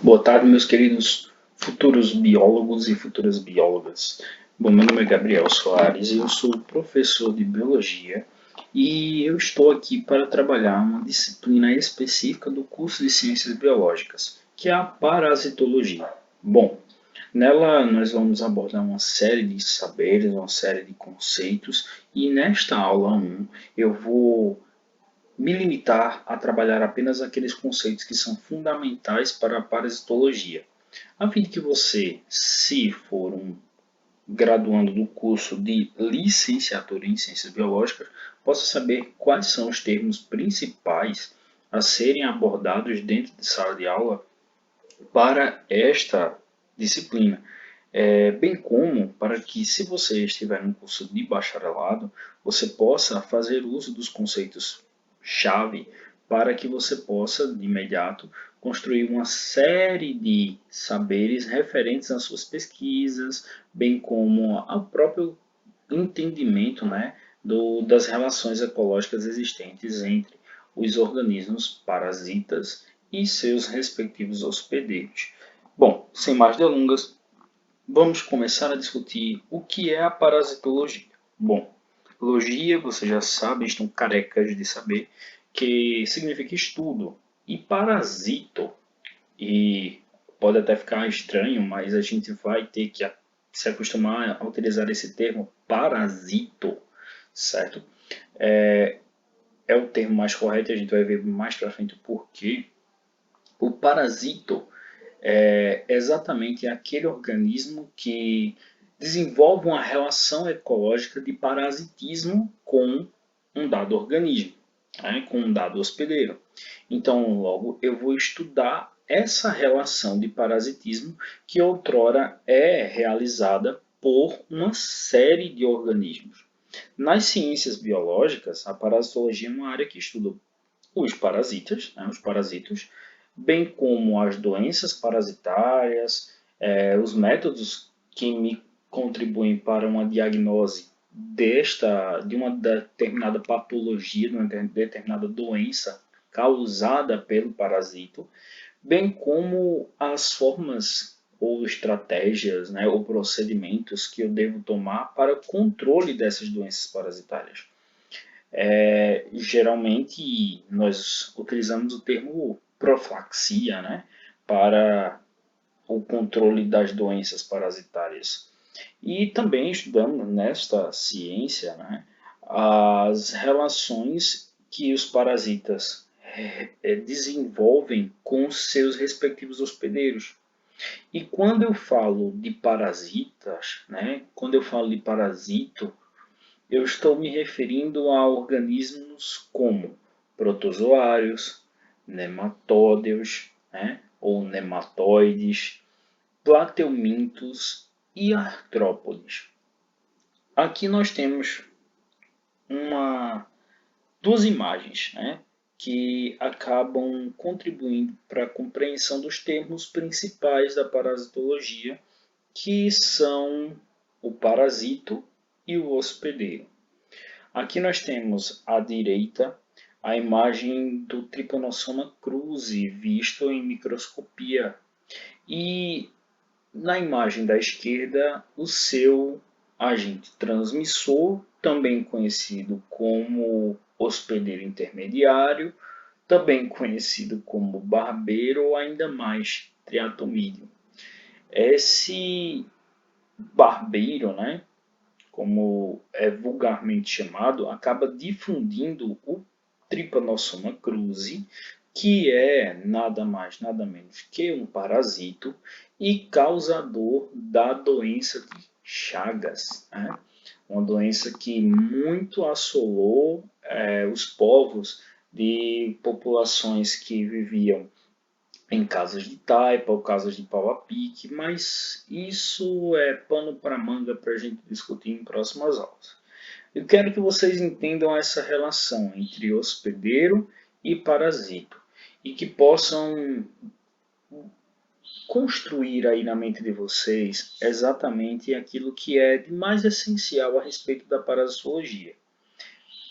Boa tarde, meus queridos futuros biólogos e futuras biólogas. Bom, meu nome é Gabriel Soares e eu sou professor de biologia e eu estou aqui para trabalhar uma disciplina específica do curso de ciências biológicas, que é a parasitologia. Bom, nela nós vamos abordar uma série de saberes, uma série de conceitos e nesta aula 1 eu vou me limitar a trabalhar apenas aqueles conceitos que são fundamentais para a parasitologia, a fim de que você, se for um graduando do curso de licenciatura em ciências biológicas, possa saber quais são os termos principais a serem abordados dentro de sala de aula para esta disciplina. Bem como para que, se você estiver no curso de bacharelado, você possa fazer uso dos conceitos chave para que você possa, de imediato, construir uma série de saberes referentes às suas pesquisas, bem como ao próprio entendimento, né, das relações ecológicas existentes entre os organismos parasitas e seus respectivos hospedeiros. Bom, sem mais delongas, vamos começar a discutir o que é a parasitologia. Bom, logia, você já sabe, estão carecas de saber, que significa estudo. E parasito, e pode até ficar estranho, mas a gente vai ter que se acostumar a utilizar esse termo parasito, certo? É o termo mais correto e a gente vai ver mais para frente o porquê. O parasito é exatamente aquele organismo que desenvolve uma relação ecológica de parasitismo com um dado organismo, né, com um dado hospedeiro. Então, logo, eu vou estudar essa relação de parasitismo que outrora é realizada por uma série de organismos. Nas ciências biológicas, a parasitologia é uma área que estuda os parasitas, né, os parasitos, bem como as doenças parasitárias, os métodos que me contribuem para uma diagnose de uma determinada patologia, de uma determinada doença causada pelo parasito, bem como as formas ou estratégias, né, ou procedimentos que eu devo tomar para o controle dessas doenças parasitárias. Geralmente nós utilizamos o termo profilaxia, né, para o controle das doenças parasitárias. E também estudamos nesta ciência, né, as relações que os parasitas desenvolvem com seus respectivos hospedeiros. E quando eu falo de parasitas, né, quando eu falo de parasito, eu estou me referindo a organismos como protozoários, nematódeos, né, ou nematóides, plateumintos e artrópodes. Aqui nós temos duas imagens, né, que acabam contribuindo para a compreensão dos termos principais da parasitologia, que são o parasito e o hospedeiro. Aqui nós temos à direita a imagem do Trypanosoma cruzi visto em microscopia e na imagem da esquerda o seu agente transmissor, também conhecido como hospedeiro intermediário, também conhecido como barbeiro ou ainda mais triatomídeo. Esse barbeiro, né, como é vulgarmente chamado, acaba difundindo o Trypanosoma cruzi, que é nada mais, nada menos que um parasito e causador da doença de Chagas, né? Uma doença que muito assolou os povos de populações que viviam em casas de taipa ou casas de pau a pique, mas isso é pano para manga para a gente discutir em próximas aulas. Eu quero que vocês entendam essa relação entre hospedeiro e parasito e que possam construir aí na mente de vocês exatamente aquilo que é de mais essencial a respeito da parasitologia.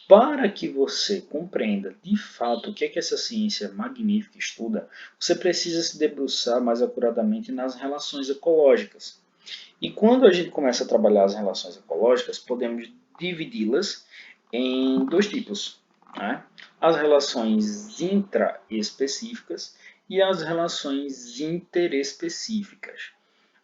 Para que você compreenda de fato o que é que essa ciência magnífica estuda, você precisa se debruçar mais acuradamente nas relações ecológicas. E quando a gente começa a trabalhar as relações ecológicas, podemos dividi-las em dois tipos, né? As relações intraespecíficas e as relações interespecíficas.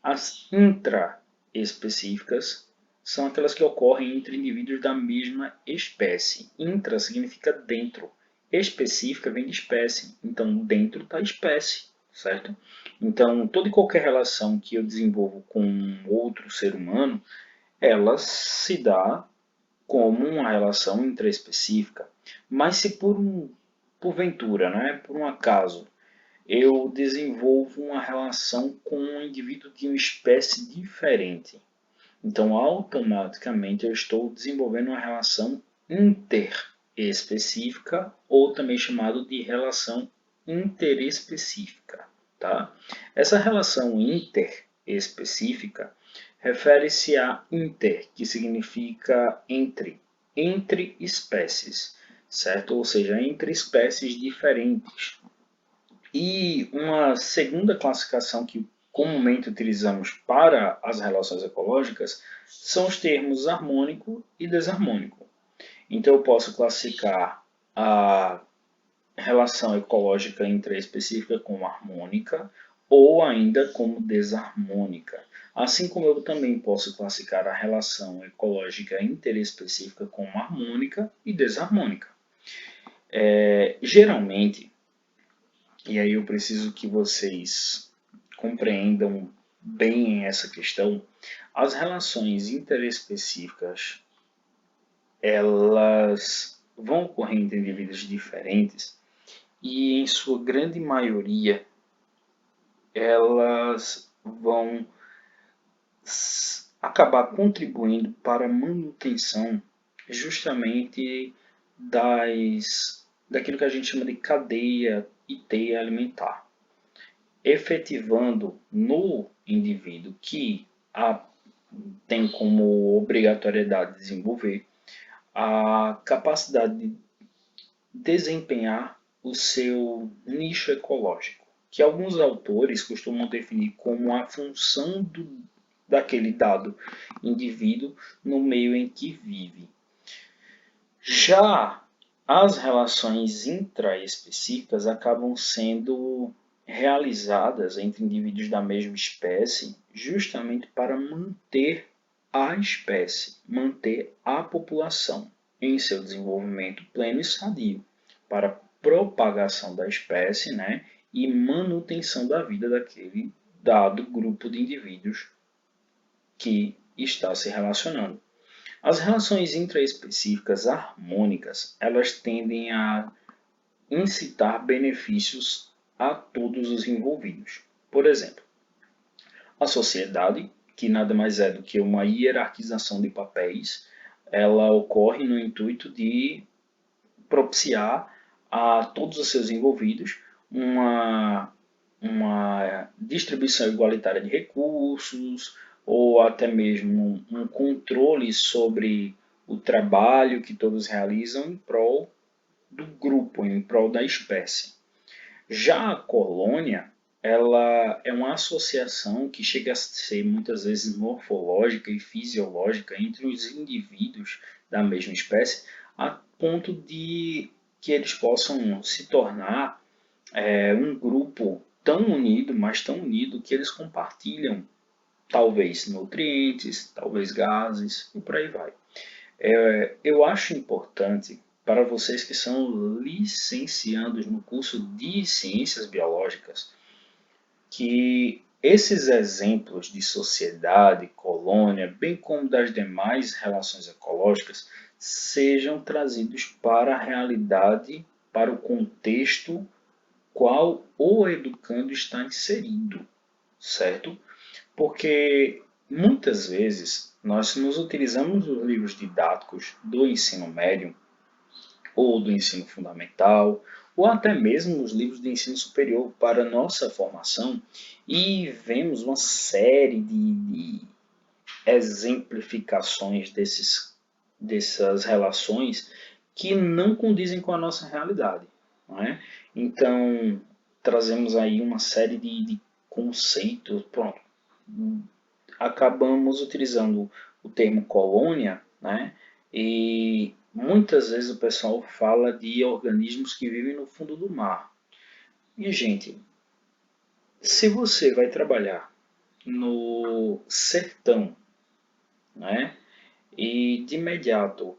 As intraespecíficas são aquelas que ocorrem entre indivíduos da mesma espécie. Intra significa dentro. Específica vem de espécie. Então, dentro está a espécie, certo? Então, toda e qualquer relação que eu desenvolvo com outro ser humano, ela se dá como uma relação intraespecífica. Mas se porventura, né, por um acaso, eu desenvolvo uma relação com um indivíduo de uma espécie diferente, então automaticamente eu estou desenvolvendo uma relação interespecífica ou também chamado de relação interespecífica, tá? Essa relação interespecífica refere-se a inter, que significa entre espécies, certo? Ou seja, entre espécies diferentes. E uma segunda classificação que comumente utilizamos para as relações ecológicas são os termos harmônico e desarmônico. Então eu posso classificar a relação ecológica intraespecífica como harmônica ou ainda como desarmônica. Assim como eu também posso classificar a relação ecológica interespecífica como harmônica e desarmônica. Geralmente, e aí eu preciso que vocês compreendam bem essa questão, as relações interespecíficas, elas vão ocorrer entre indivíduos diferentes e, em sua grande maioria, elas vão acabar contribuindo para a manutenção justamente daquilo que a gente chama de cadeia e teia alimentar, efetivando no indivíduo que tem como obrigatoriedade desenvolver a capacidade de desempenhar o seu nicho ecológico, que alguns autores costumam definir como a função daquele dado indivíduo no meio em que vive. Já as relações intraespecíficas acabam sendo realizadas entre indivíduos da mesma espécie justamente para manter a espécie, manter a população em seu desenvolvimento pleno e sadio, para propagação da espécie, né, e manutenção da vida daquele dado grupo de indivíduos que está se relacionando. As relações intraespecíficas harmônicas, elas tendem a incitar benefícios a todos os envolvidos. Por exemplo, a sociedade, que nada mais é do que uma hierarquização de papéis, ela ocorre no intuito de propiciar a todos os seus envolvidos uma distribuição igualitária de recursos, ou até mesmo um controle sobre o trabalho que todos realizam em prol do grupo, em prol da espécie. Já a colônia, ela é uma associação que chega a ser muitas vezes morfológica e fisiológica entre os indivíduos da mesma espécie, a ponto de que eles possam se tornar um grupo tão unido, mas tão unido, que eles compartilham talvez nutrientes, talvez gases e por aí vai. Eu acho importante para vocês que são licenciados no curso de Ciências Biológicas que esses exemplos de sociedade, colônia, bem como das demais relações ecológicas, sejam trazidos para a realidade, para o contexto qual o educando está inserido, certo? Porque muitas vezes nós nos utilizamos dos livros didáticos do ensino médio ou do ensino fundamental, ou até mesmo os livros de ensino superior para nossa formação e vemos uma série de exemplificações dessas relações que não condizem com a nossa realidade. Não é? Então, trazemos aí uma série de conceitos. Pronto, acabamos utilizando o termo colônia, né? E muitas vezes o pessoal fala de organismos que vivem no fundo do mar. E, gente, se você vai trabalhar no sertão, né? E de imediato,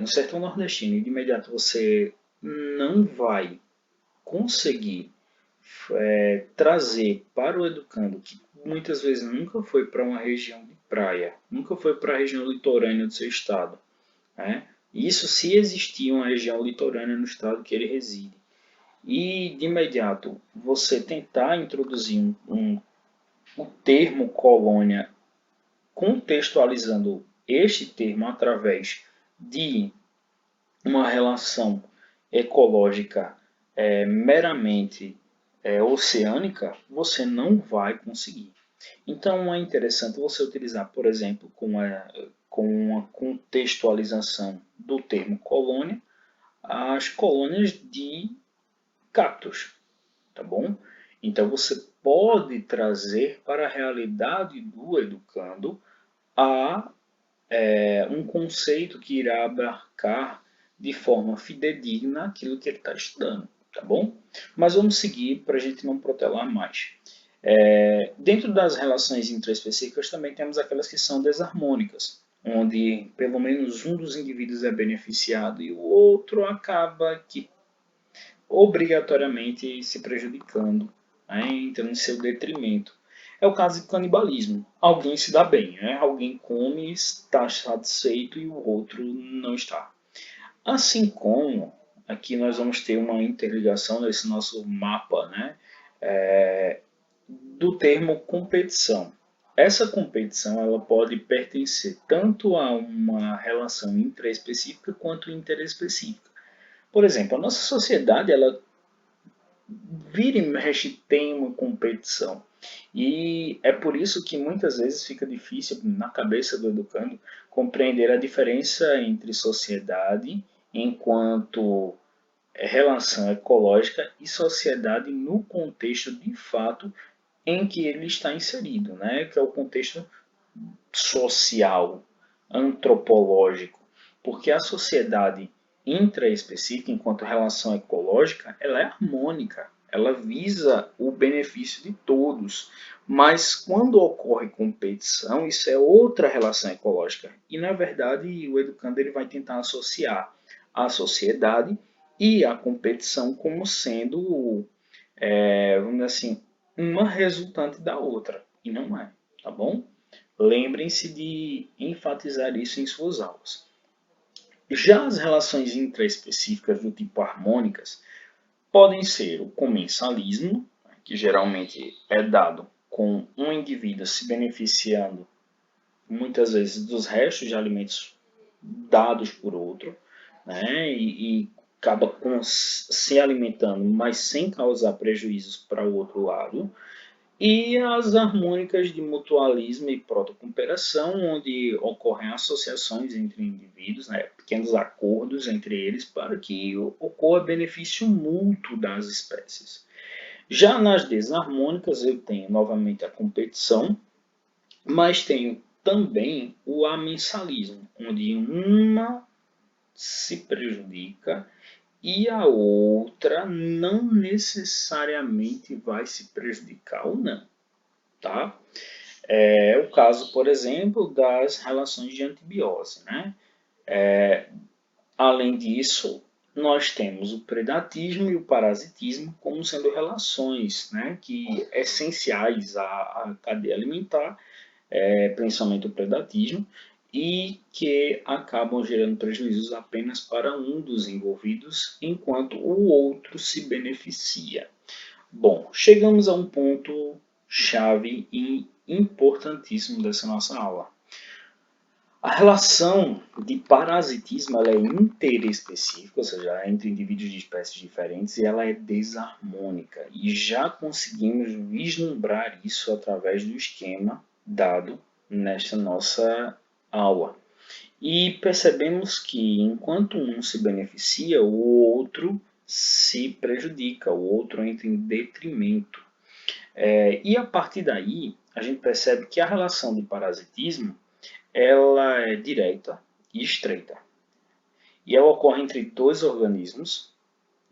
no sertão nordestino, e de imediato você não vai conseguir trazer para o educando, que muitas vezes nunca foi para uma região de praia, nunca foi para a região litorânea do seu estado, né? Isso se existir uma região litorânea no estado que ele reside. E de imediato você tentar introduzir o termo colônia, contextualizando este termo através de uma relação ecológica meramente oceânica, você não vai conseguir. Então é interessante você utilizar, por exemplo, com uma contextualização do termo colônia, as colônias de cactos, tá bom? Então você pode trazer para a realidade do educando a um conceito que irá abarcar de forma fidedigna aquilo que ele está estudando, tá bom? Mas vamos seguir para a gente não protelar mais. Dentro das relações intraespecíficas também temos aquelas que são desarmônicas, onde pelo menos um dos indivíduos é beneficiado e o outro acaba que obrigatoriamente se prejudicando, né, entrando em seu detrimento. É o caso de canibalismo. Alguém se dá bem, né? Alguém come, está satisfeito e o outro não está. Assim como aqui nós vamos ter uma interligação nesse nosso mapa, né? Do termo competição. Essa competição ela pode pertencer tanto a uma relação intraespecífica quanto interespecífica. Por exemplo, a nossa sociedade ela vira e mexe tem uma competição. E é por isso que muitas vezes fica difícil na cabeça do educando compreender a diferença entre sociedade enquanto relação ecológica e sociedade no contexto de fato em que ele está inserido, né? Que é o contexto social, antropológico, porque a sociedade intraespecífica, enquanto relação ecológica, ela é harmônica, ela visa o benefício de todos. Mas quando ocorre competição, isso é outra relação ecológica. E na verdade, o educando ele vai tentar associar a sociedade e a competição como sendo, vamos dizer assim, uma resultante da outra. E não é, tá bom? Lembrem-se de enfatizar isso em suas aulas. Já as relações intraespecíficas do tipo harmônicas podem ser o comensalismo, que geralmente é dado com um indivíduo se beneficiando muitas vezes dos restos de alimentos dados por outro, né, e acaba se alimentando, mas sem causar prejuízos para o outro lado. E as harmônicas de mutualismo e protocooperação, onde ocorrem associações entre indivíduos, né, pequenos acordos entre eles para que ocorra benefício mútuo das espécies. Já nas desarmônicas, eu tenho novamente a competição, mas tenho também o amensalismo, onde uma se prejudica e a outra não necessariamente vai se prejudicar ou não, tá? É o caso, por exemplo, das relações de antibiose, né? Além disso, nós temos o predatismo e o parasitismo como sendo relações, né, que essenciais à cadeia alimentar, principalmente o predatismo, e que acabam gerando prejuízos apenas para um dos envolvidos, enquanto o outro se beneficia. Bom, chegamos a um ponto chave e importantíssimo dessa nossa aula. A relação de parasitismo ela é interespecífica, ou seja, é entre indivíduos de espécies diferentes, e ela é desarmônica. E já conseguimos vislumbrar isso através do esquema dado nesta nossa aula. E percebemos que enquanto um se beneficia, o outro se prejudica, o outro entra em detrimento. E a partir daí, a gente percebe que a relação de parasitismo ela é direta e estreita. E ela ocorre entre dois organismos,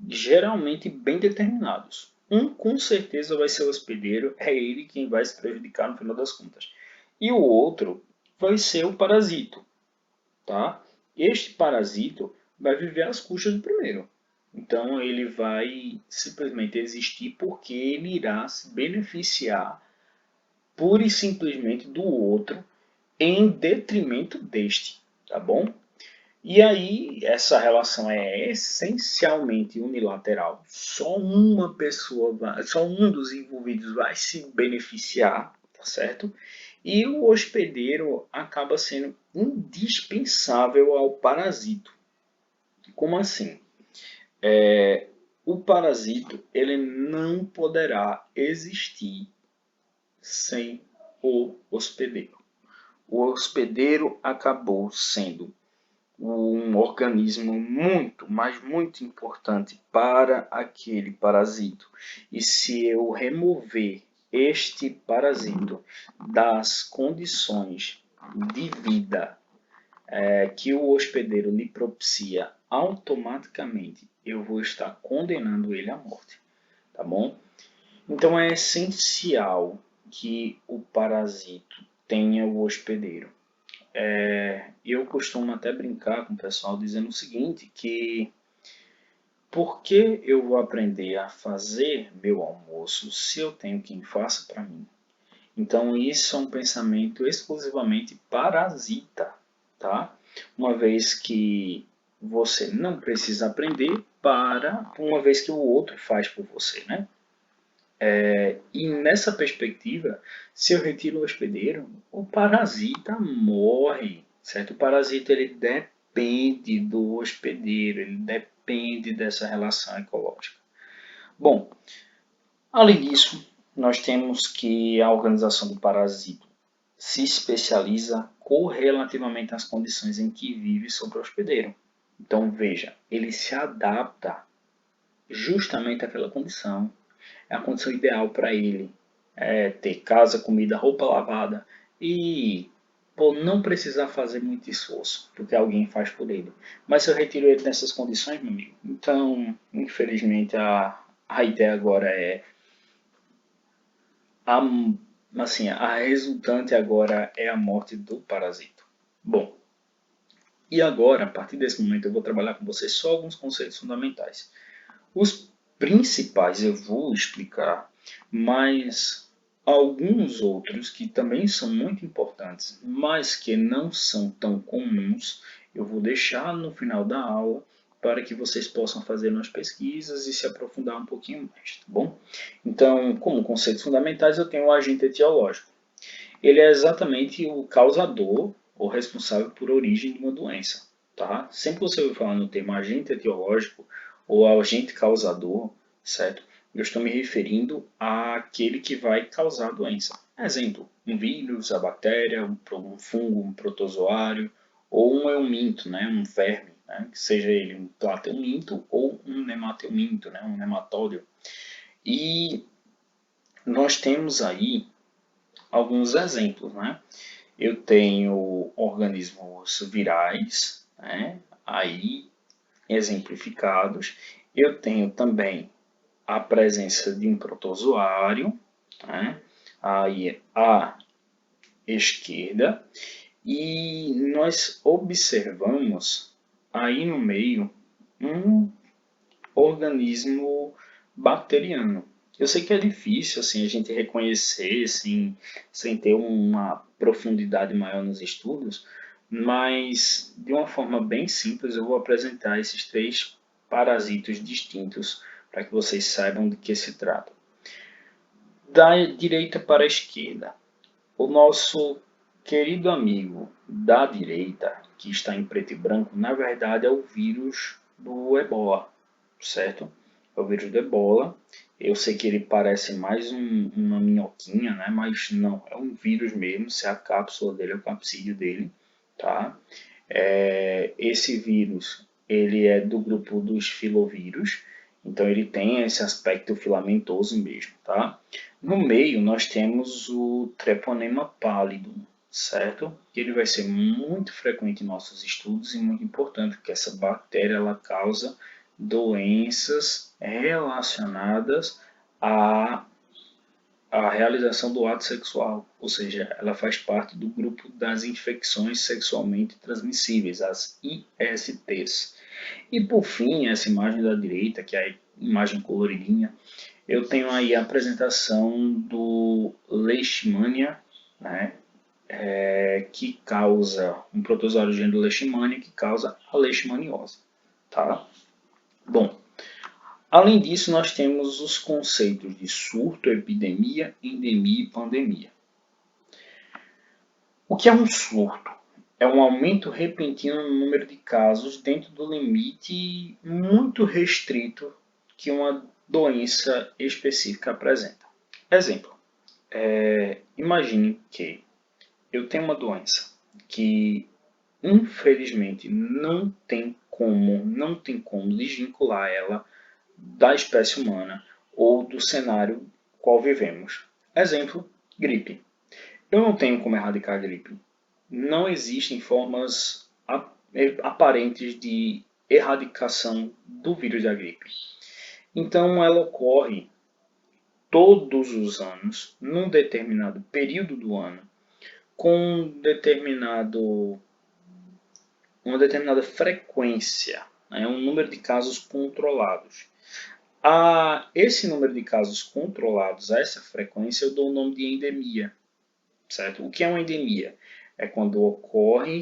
geralmente bem determinados. Um com certeza vai ser o hospedeiro, é ele quem vai se prejudicar no final das contas. E o outro vai ser o parasito, tá? Este parasito vai viver às custas do primeiro. Então ele vai simplesmente existir porque ele irá se beneficiar pura e simplesmente do outro em detrimento deste, tá bom? E aí essa relação é essencialmente unilateral. Só uma pessoa, só um dos envolvidos vai se beneficiar, tá certo? E o hospedeiro acaba sendo indispensável ao parasito. Como assim? O parasito ele não poderá existir sem o hospedeiro. O hospedeiro acabou sendo um organismo muito, mas muito importante para aquele parasito. E se eu remover este parasito das condições de vida que o hospedeiro lhe propicia, automaticamente eu vou estar condenando ele à morte, tá bom? Então é essencial que o parasito tenha o hospedeiro. Eu costumo até brincar com o pessoal dizendo o seguinte, que por que eu vou aprender a fazer meu almoço se eu tenho quem faça para mim? Então isso é um pensamento exclusivamente parasita, tá? Uma vez que você não precisa aprender para uma vez que o outro faz por você, né? E nessa perspectiva, se eu retiro o hospedeiro, o parasita morre, certo? O parasita ele depende do hospedeiro, ele depende dessa relação ecológica. Bom, além disso, nós temos que a organização do parasito se especializa correlativamente às condições em que vive sobre o hospedeiro. Então, veja, ele se adapta justamente àquela condição. É a condição ideal para ele. É ter casa, comida, roupa lavada e não precisar fazer muito esforço, porque alguém faz por ele. Mas se eu retiro ele nessas condições, meu amigo, então, infelizmente, a ideia agora é a, assim, a resultante agora é a morte do parasito. Bom, e agora, a partir desse momento, eu vou trabalhar com vocês só alguns conceitos fundamentais. Os principais eu vou explicar, mas alguns outros que também são muito importantes, mas que não são tão comuns, eu vou deixar no final da aula para que vocês possam fazer umas pesquisas e se aprofundar um pouquinho mais, tá bom? Então, como conceitos fundamentais, eu tenho o agente etiológico. Ele é exatamente o causador ou responsável por origem de uma doença. Tá? Sempre que você ouvir falar no termo agente etiológico ou agente causador, certo? Eu estou me referindo àquele que vai causar a doença. Exemplo, um vírus, a bactéria, um fungo, um protozoário ou um euminto, né? Um verme, né? Que seja ele um plateuminto ou um nemateuminto, né? Um nematóide. E nós temos aí alguns exemplos, né? Eu tenho organismos virais, né? Aí exemplificados. Eu tenho também a presença de um protozoário, né? Aí à esquerda, e nós observamos aí no meio um organismo bacteriano. Eu sei que é difícil assim a gente reconhecer sem ter uma profundidade maior nos estudos, mas de uma forma bem simples eu vou apresentar esses três parasitos distintos para que vocês saibam de que se trata. Da direita para a esquerda, o nosso querido amigo da direita, que está em preto e branco, na verdade é o vírus do Ebola, certo? É o vírus do Ebola. Eu sei que ele parece mais uma minhoquinha, né? Mas não, é um vírus mesmo, se é a cápsula dele, é o capsídeo dele, tá? Esse vírus ele é do grupo dos filovírus, então ele tem esse aspecto filamentoso mesmo, tá? No meio nós temos o Treponema pallidum, certo? Ele vai ser muito frequente em nossos estudos e muito importante, porque essa bactéria ela causa doenças relacionadas à realização do ato sexual, ou seja, ela faz parte do grupo das infecções sexualmente transmissíveis, as ISTs. E por fim, essa imagem da direita, que é a imagem coloridinha, eu tenho aí a apresentação do Leishmania, né, que causa um protozoário gênero Leishmania que causa a leishmaniose. Tá? Bom, além disso, nós temos os conceitos de surto, epidemia, endemia e pandemia. O que é um surto? É um aumento repentino no número de casos dentro do limite muito restrito que uma doença específica apresenta. Exemplo, imagine que eu tenho uma doença que infelizmente não tem como desvincular ela da espécie humana ou do cenário qual vivemos. Exemplo, gripe. Eu não tenho como erradicar a gripe. Não existem formas aparentes de erradicação do vírus da gripe. Então ela ocorre todos os anos, num determinado período do ano, com uma determinada frequência, né, um número de casos controlados. A esse número de casos controlados, a essa frequência, eu dou o nome de endemia. Certo? O que é uma endemia? É quando ocorre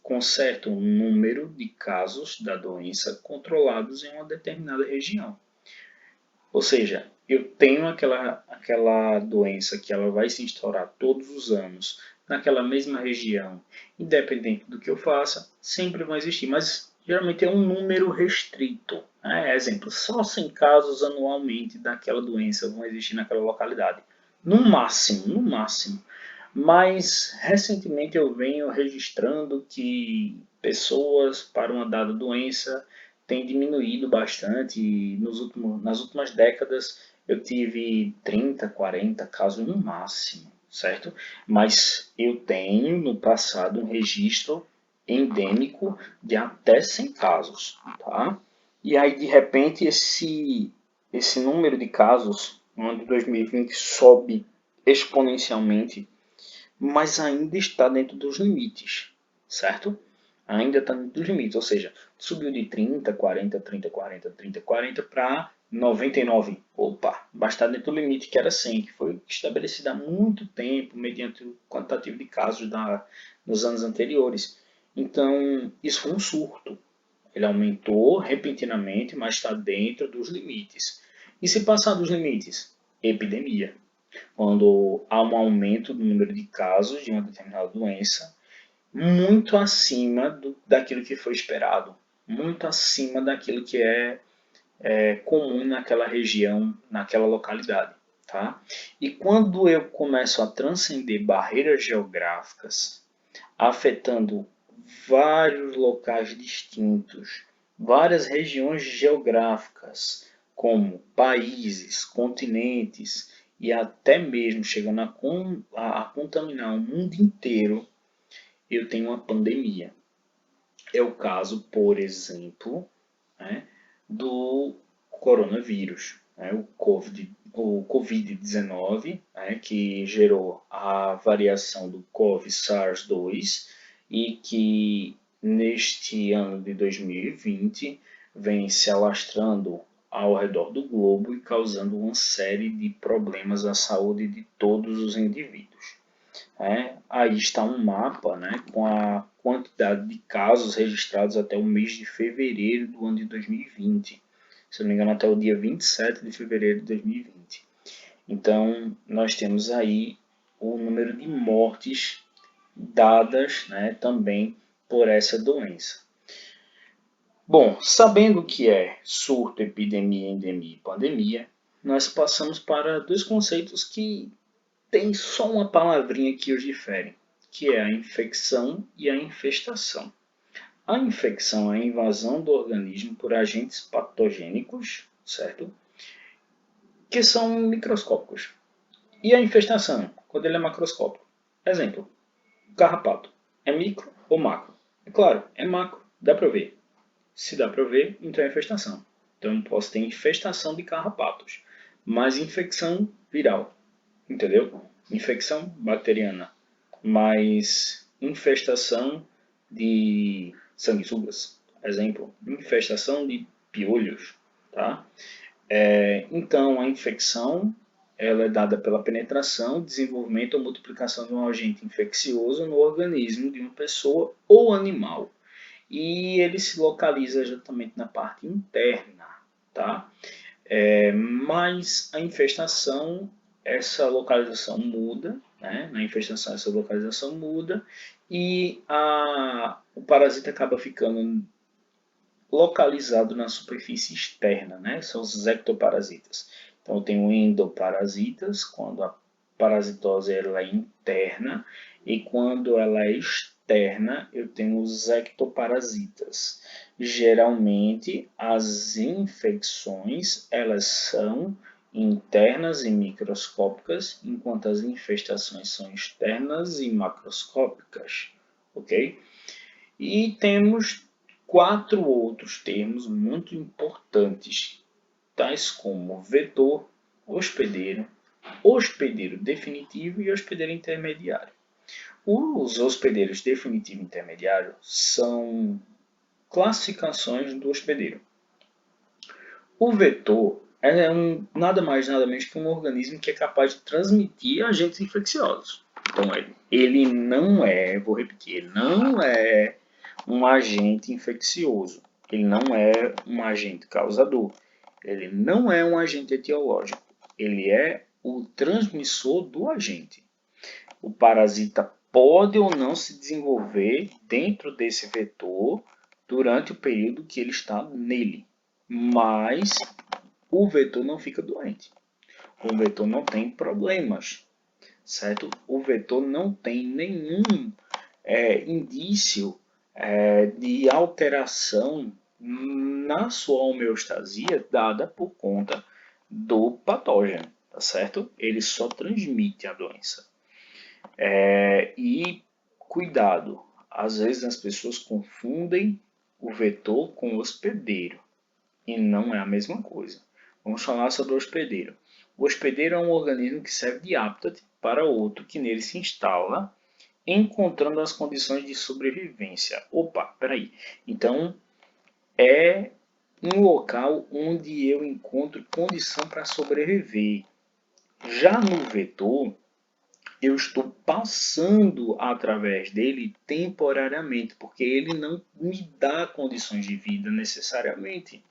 com certo número de casos da doença controlados em uma determinada região. Ou seja, eu tenho aquela doença que ela vai se instaurar todos os anos naquela mesma região, independente do que eu faça, sempre vai existir, mas geralmente é um número restrito. Né? Exemplo, só 100 casos anualmente daquela doença vão existir naquela localidade. No máximo, no máximo. Mas recentemente eu venho registrando que pessoas para uma dada doença têm diminuído bastante. E nas últimas décadas eu tive 30, 40 casos no máximo, certo? Mas eu tenho no passado um registro endêmico de até 100 casos, tá? E aí de repente esse número de casos no ano de 2020 sobe exponencialmente, mas ainda está dentro dos limites, certo? Ainda está dentro dos limites, ou seja, subiu de 30, 40, 30, 40, 30, 40 para 99. Opa, mas está dentro do limite que era 100, que foi estabelecido há muito tempo, mediante o quantitativo de casos nos anos anteriores. Então, isso foi um surto. Ele aumentou repentinamente, mas está dentro dos limites. E se passar dos limites? Epidemia, quando há um aumento do número de casos de uma determinada doença muito acima daquilo que foi esperado, muito acima daquilo que é comum naquela região, naquela localidade. Tá? E quando eu começo a transcender barreiras geográficas, afetando vários locais distintos, várias regiões geográficas, como países, continentes e até mesmo chegando a contaminar o mundo inteiro, eu tenho uma pandemia. É o caso, por exemplo, né, do coronavírus, né, o Covid-19, né, que gerou a variação do CoV-SARS-2 e que neste ano de 2020 vem se alastrando ao redor do globo e causando uma série de problemas à saúde de todos os indivíduos. Aí está um mapa, né, com a quantidade de casos registrados até o mês de fevereiro do ano de 2020. Se não me engano, até o dia 27 de fevereiro de 2020. Então, nós temos aí o número de mortes dadas, né, também por essa doença. Bom, sabendo o que é surto, epidemia, endemia e pandemia, nós passamos para dois conceitos que tem só uma palavrinha que os difere, que é a infecção e a infestação. A infecção é a invasão do organismo por agentes patogênicos, certo? Que são microscópicos. E a infestação, quando ele é macroscópico. Exemplo, carrapato. É micro ou macro? É claro, é macro, dá para ver. Se dá para ver, então é infestação. Então eu posso ter infestação de carrapatos, mas infecção viral, entendeu? Infecção bacteriana, mas infestação de sanguessugas, exemplo, infestação de piolhos, tá? Então, a infecção ela é dada pela penetração, desenvolvimento ou multiplicação de um agente infeccioso no organismo de uma pessoa ou animal. E ele se localiza exatamente na parte interna, tá? Mas a infestação, essa localização muda, né? Na infestação, essa localização muda e o parasita acaba ficando localizado na superfície externa, né? São os ectoparasitas. Então, eu tenho endoparasitas, quando a parasitose ela é interna, e quando ela é externa, eu tenho os ectoparasitas. Geralmente, as infecções, elas são internas e microscópicas, enquanto as infestações são externas e macroscópicas, ok? E temos quatro outros termos muito importantes, tais como vetor, hospedeiro, hospedeiro definitivo e hospedeiro intermediário. Os hospedeiros definitivo e intermediário são classificações do hospedeiro. O vetor é nada mais nada menos que um organismo que é capaz de transmitir agentes infecciosos. Então ele não é, vou repetir, ele não é um agente infeccioso. Ele não é um agente causador. Ele não é um agente etiológico. Ele é o transmissor do agente. O parasita pode ou não se desenvolver dentro desse vetor durante o período que ele está nele. Mas o vetor não fica doente. O vetor não tem problemas, certo? O vetor não tem nenhum indício de alteração na sua homeostasia dada por conta do patógeno, tá certo? Ele só transmite a doença. E cuidado, às vezes as pessoas confundem o vetor com o hospedeiro e não é a mesma coisa. Vamos falar sobre o hospedeiro. O hospedeiro é um organismo que serve de hábitat para outro que nele se instala, encontrando as condições de sobrevivência. Opa, peraí. Então, é um local onde eu encontro condição para sobreviver. Já no vetor, eu estou passando através dele temporariamente, porque ele não me dá condições de vida necessariamente.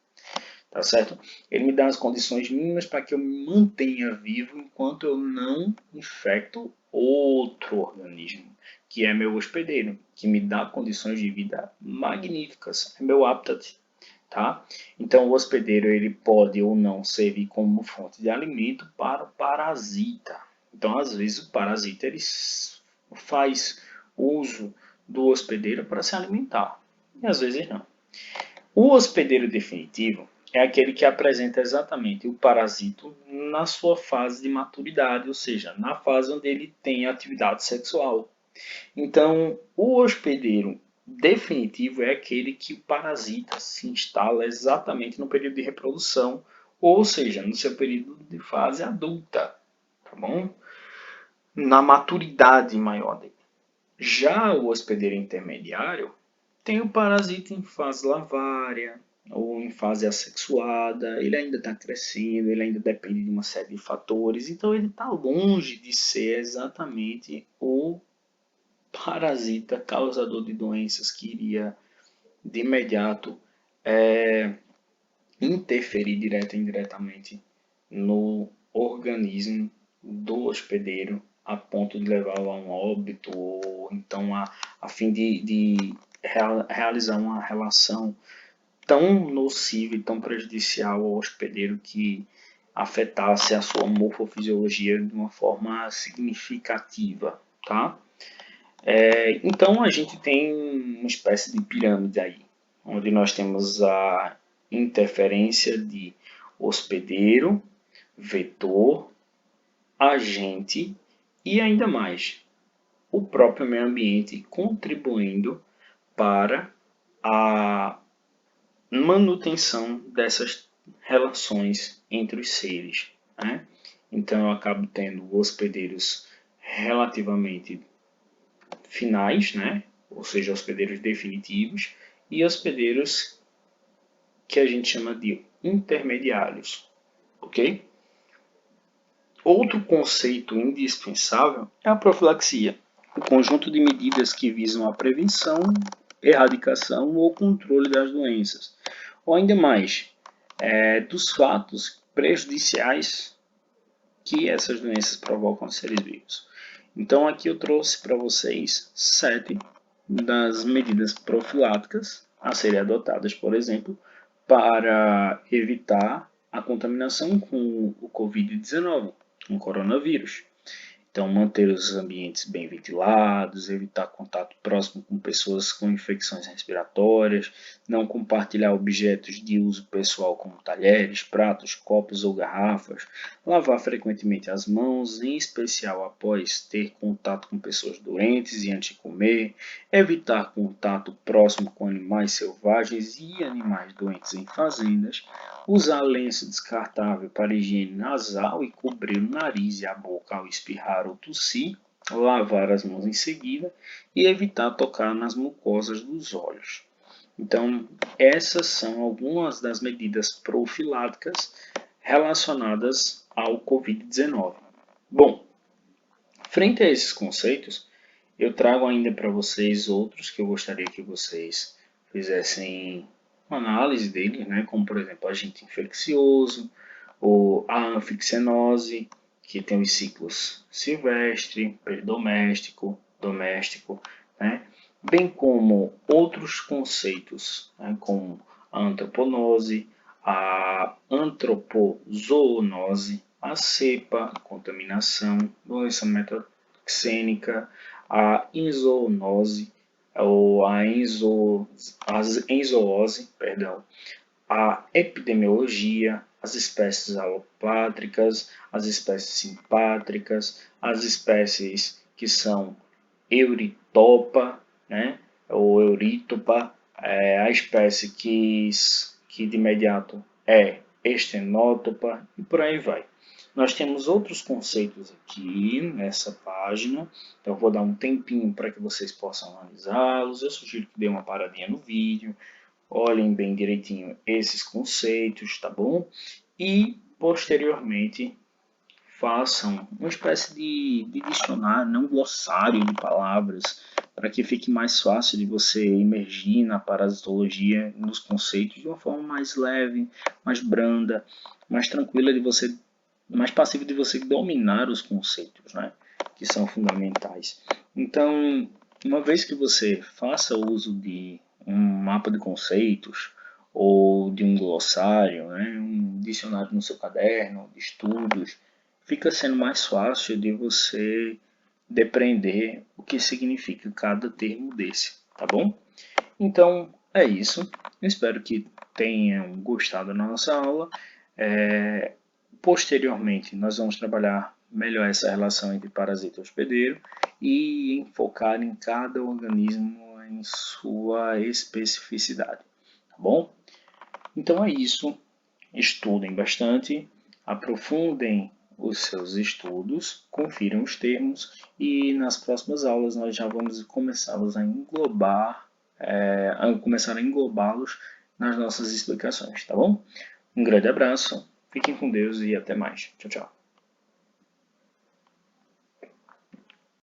Tá certo? Ele me dá as condições mínimas para que eu me mantenha vivo enquanto eu não infecto outro organismo, que é meu hospedeiro, que me dá condições de vida magníficas, é meu habitat. Tá? Então, o hospedeiro ele pode ou não servir como fonte de alimento para o parasita. Então, às vezes, o parasita ele faz uso do hospedeiro para se alimentar, e às vezes não. O hospedeiro definitivo é aquele que apresenta exatamente o parasito na sua fase de maturidade, ou seja, na fase onde ele tem atividade sexual. Então, o hospedeiro definitivo é aquele que o parasita se instala exatamente no período de reprodução, ou seja, no seu período de fase adulta, tá bom? Na maturidade maior dele. Já o hospedeiro intermediário tem o parasita em fase lavária ou em fase assexuada, ele ainda está crescendo, ele ainda depende de uma série de fatores, então ele está longe de ser exatamente o parasita causador de doenças que iria de imediato interferir direta e indiretamente no organismo do hospedeiro a ponto de levá-lo a um óbito ou então a fim de realizar uma relação tão nociva e tão prejudicial ao hospedeiro que afetasse a sua morfofisiologia de uma forma significativa, tá? Então a gente tem uma espécie de pirâmide aí, onde nós temos a interferência de hospedeiro, vetor, agente e ainda mais o próprio meio ambiente contribuindo para a manutenção dessas relações entre os seres, né? Então eu acabo tendo hospedeiros relativamente finais, né? Ou seja, hospedeiros definitivos, e hospedeiros que a gente chama de intermediários, ok? Outro conceito indispensável é a profilaxia, o conjunto de medidas que visam a prevenção, erradicação ou controle das doenças, ou ainda mais, dos fatos prejudiciais que essas doenças provocam aos seres vivos. Então aqui eu trouxe para vocês 7 das medidas profiláticas a serem adotadas, por exemplo, para evitar a contaminação com o Covid-19, com o coronavírus. Então, manter os ambientes bem ventilados, evitar contato próximo com pessoas com infecções respiratórias, não compartilhar objetos de uso pessoal como talheres, pratos, copos ou garrafas, lavar frequentemente as mãos, em especial após ter contato com pessoas doentes e antes de comer, evitar contato próximo com animais selvagens e animais doentes em fazendas, usar lenço descartável para higiene nasal e cobrir o nariz e a boca ao espirrar ou tossir, lavar as mãos em seguida e evitar tocar nas mucosas dos olhos. Então, essas são algumas das medidas profiláticas relacionadas ao Covid-19. Bom, frente a esses conceitos, eu trago ainda para vocês outros que eu gostaria que vocês fizessem uma análise deles, né? Como por exemplo agente infeccioso, ou a anfixenose, que tem os ciclos silvestre, doméstico, doméstico, né? Bem como outros conceitos, né? Como a antroponose, a antropozoonose, a cepa, contaminação, doença metaxênica, a enzoonose, ou a enzoose, perdão, a epidemiologia, as espécies alopátricas, as espécies simpátricas, as espécies que são euritopa, né, ou eurítopa, a espécie que de imediato é estenótopa e por aí vai. Nós temos outros conceitos aqui nessa página, então eu vou dar um tempinho para que vocês possam analisá-los. Eu sugiro que dê uma paradinha no vídeo, olhem bem direitinho esses conceitos, tá bom? E posteriormente façam uma espécie de dicionário, não glossário de palavras, para que fique mais fácil de você imergir na parasitologia, nos conceitos, de uma forma mais leve, mais branda, mais tranquila de você, mais passível de você dominar os conceitos, né? Que são fundamentais. Então, uma vez que você faça uso de um mapa de conceitos ou de um glossário, né? Um dicionário no seu caderno de estudos, fica sendo mais fácil de você depreender o que significa cada termo desse, tá bom? Então é isso. Eu espero que tenham gostado da nossa aula. Posteriormente, nós vamos trabalhar melhor essa relação entre parasita e hospedeiro e focar em cada organismo em sua especificidade, tá bom? Então é isso. Estudem bastante, aprofundem os seus estudos, confiram os termos e nas próximas aulas nós já vamos começá-los a englobar, começar a englobá-los nas nossas explicações, tá bom? Um grande abraço, fiquem com Deus e até mais. Tchau, tchau.